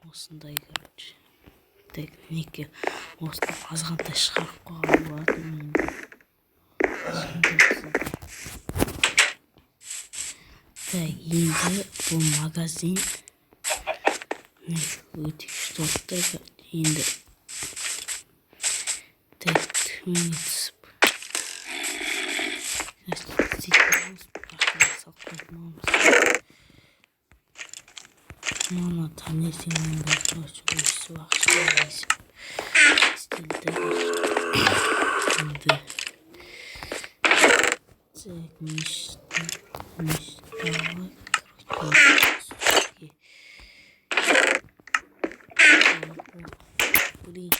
Осындай короче. Так, неке осыны азғантай шығарып қойған болатынмын. Так, енді бұл магазин өте күшті отты. Енді так, төмен түсіп мама таңертеңнен бері короче өсіп ақша істелді. Енді так, мечтала короче блин.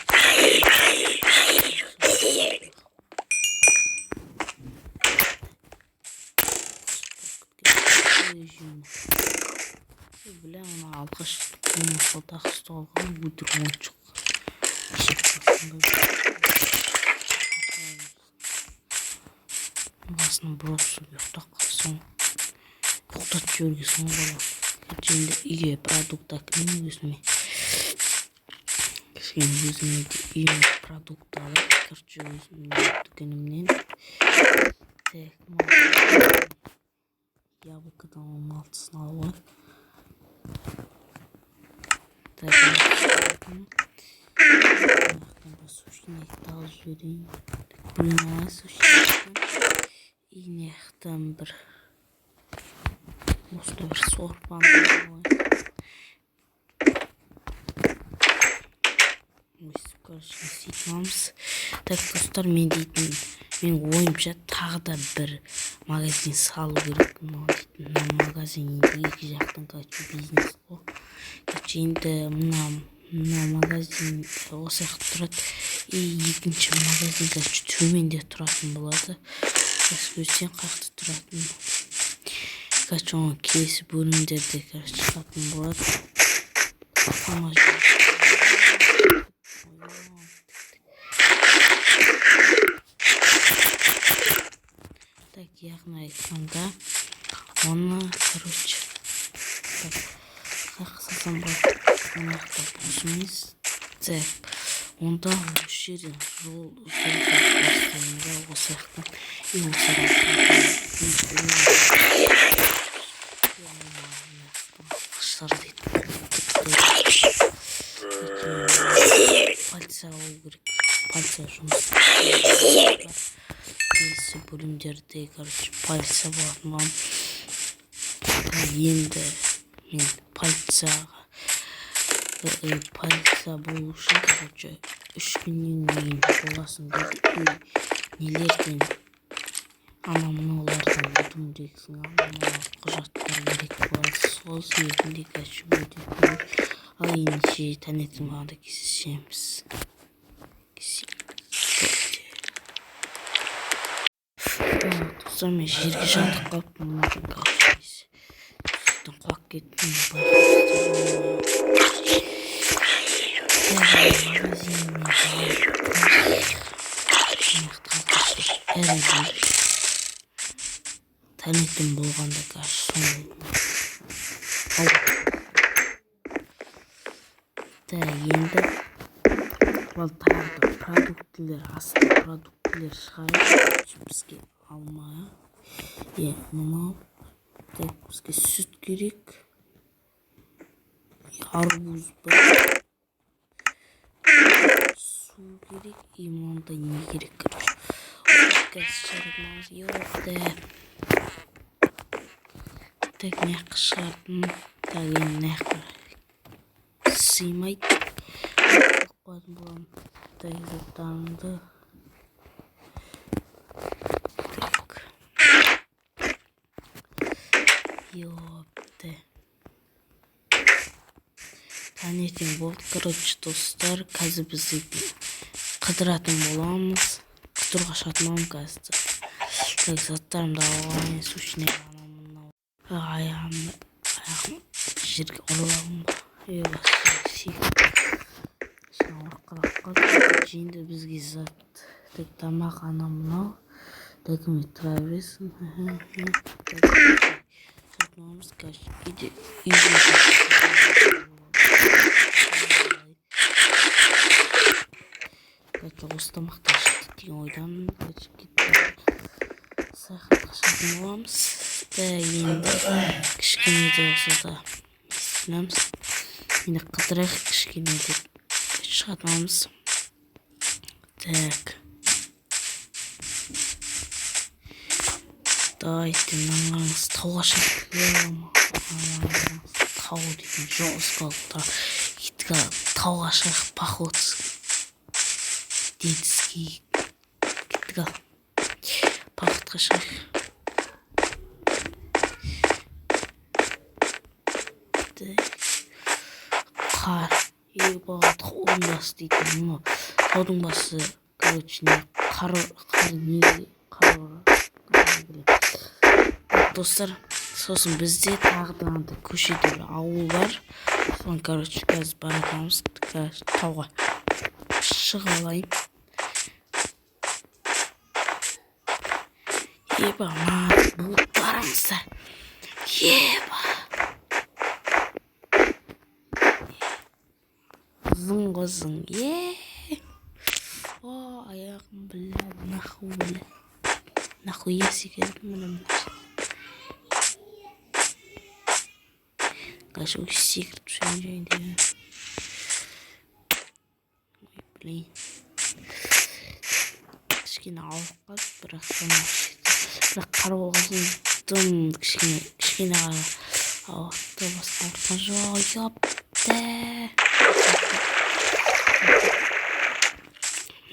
Бля, ана алғаш қолдағы столға өтірік ойыншық. Басын бұрап суға ұйықтап қалсаң, ұйықтатып жібергенсің бала. Енді үйге продукт әкелмей өзіме. Кішкене өзіме де үйіме продукт алып, короче өзімнің дүкенімнен. Так, яблокадан 16-сын алып. Так, сушинекті алып жіберейін. Блин, алай сушинекті. И нехтен бір осында бір сорпаны алайын. Өйстіп, короче, істейтінамыз. Так, достар, мен дейтін, мен ойымша тағы да бір магазин салу керек. Мына магазин енді екі жақтың, короче, бизнес қой. Короче, енді мына магазин осы жақта тұрады. И екінші магазин, короче, төменде тұратын болады. Көрсең қақта тұратын. Короче, оны келесі бөлімдерде, короче, шығатын болады. Так, яғни айтқанда, оны, короче, қақсасам бар, онақта бұзымыз. Так, онда осы жерден жол бастайында осы жақтан и осы жақтан полиция алу керек. Полиция жұмыс келесі бөлімдерде, короче, полиция болатын вам. Енді мен полиция болу үшін, короче, 3 күннен кейін боласын деді. Нелерден анамыналардан өтім дексің, құжаттар керек болады. Сол себебінде, короче, өте көп. Ал ендеше таңертең бағанда кездесеміз. Достар, мен жерге жатып қалыппын. Сүттен құлап кеттім. Таңертең болғанда, короче, енді ол тағы продуктілер, асты продуктілер шығарып, бізге алма, мынау, бізге сүт керек, арбуз бар, су керек, мынандай не керек, короче. Газ шығармамыз еуіпті. Так, нәқі шығардым, так, енді нәқі сыймайды. Қойдым болам, так, заттарымды. Так. Еуіпті. Таңертең болды, короче, достар. Қазір біз қыдыратын боламыз. тұрға шатмам қазір. Так, заттарымды алғанмен сушіне ғанамын. Аяғым жерге ұрылағым ба. Орқалап қалды. Жеңді бізге зат. Так, тамақ анамын. Документ тұра бересің. Сатмамыз қазір. Осы тамақты ашықты деген ойдамын. Саяхатқа шығатын боламыз. Енді кішкене де болса да естінеміз. Енді қыдырайық кішкене деп шығатынамыз. Так. Давайте наңғарыңыз тауға шығып. Тау деген жоғыз қалыпта. Итіға тауға шығып поход. Детский. Итіға походқа шығып. Қар. Ебаға таудың басы дейтін. Таудың басы, короче, қар не қар достар, сосын бізде тағы да көшеде ауыл бар. Соны, короче, қазір баратамыз. Тауға шығып алайын. Еба, болып барамыздар. Еба. Зың ғызың. О, аяғым біләді. Наху біләді. Наху есі келді мұнымда. Конечно, секрет жайында. Ой, блин. Кішкене ауып қалды, бірақ бірақ қар болғасын дым кішкене ауықты басқан жоқ. Ёпты.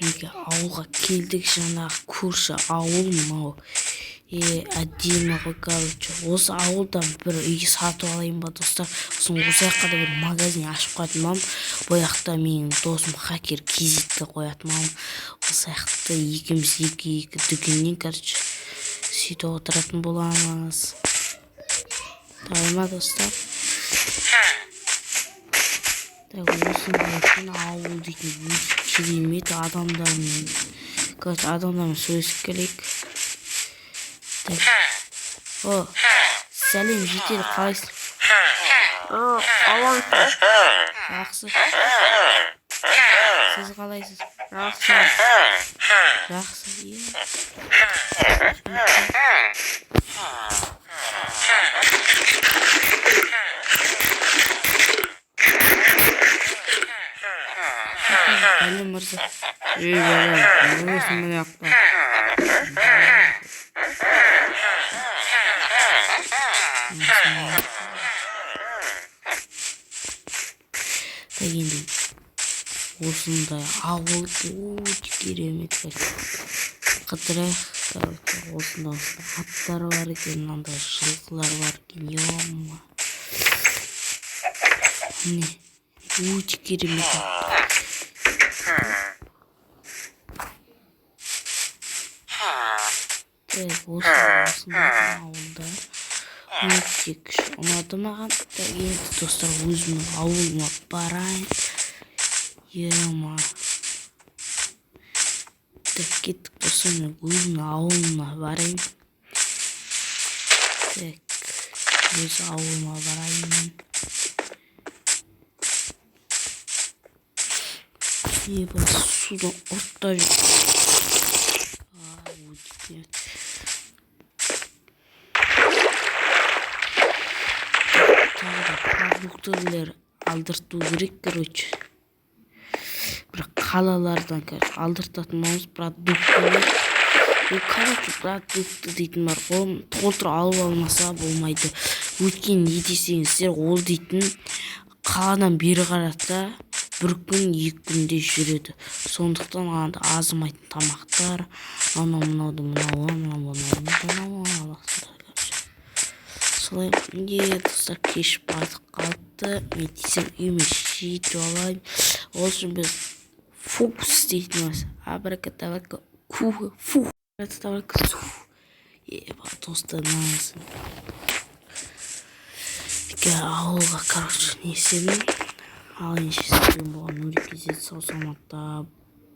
Неге ауылға келдік, жаңағы көрші ауыл мынау. Әдемі ғой, короче. Осы ауылдан бір үй сатып алайын ба, достар. Осы жаққа да бір магазин ашып қоятынмын. Бұл жақта менің досым хакер кезетті қоятынмын. Осы жақта екеуміз екі дүкеннен, короче, сөйтіп отыратын боламыз. Давай ма, достар? Так, осындай ауыл дейтін керемет адамдармен, короче, адамдармен сөйлесіп келейік. О, сәлем, жетер, қалайсың? Қалайсың? Жақсы. Сіз қалайсыз? Жақсы. Жақсы, Әлі мырза. Бәлем, жүресің міне ақта. Енді осындай ауыл өте керемет. Қыдырайық, короче, осындай аттар бар екен, мынандай жылқылар бар екен. Ема. Міне, өте керемет. Осындай ауылда өте күшті ұнады маған. Енді достар, өзімнің ауылыма барайын. Ема. Кеттік достар, өзімнің ауылыма барайын. Өз ауылыма барайын. Еба, судан ұртта жүр. Продуктерлер алдырту керек, короче. Бірақ қалалардан алдыртатынымыз продуктерлер. Короче, продукты дейтін бар. Толтыр алып алмаса болмайды. Өткен не десеңіздер, ол дейтін қаладан бері қарата бір күн, екі күнде жүреді. Сондықтан азымайтын тамақтар, мынауды солай. Достар, кеш бардық қалыпты. Мен десем үйіме жетіп алайын. Ол үшін біз фокус дейтініміз. Абракадабрака фу. Представляю, еба, достар маңызын. Ауылға, короче, не істедім. Ал ендеше сіздермен болған реквизит сау саламатта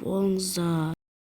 болыңыздар.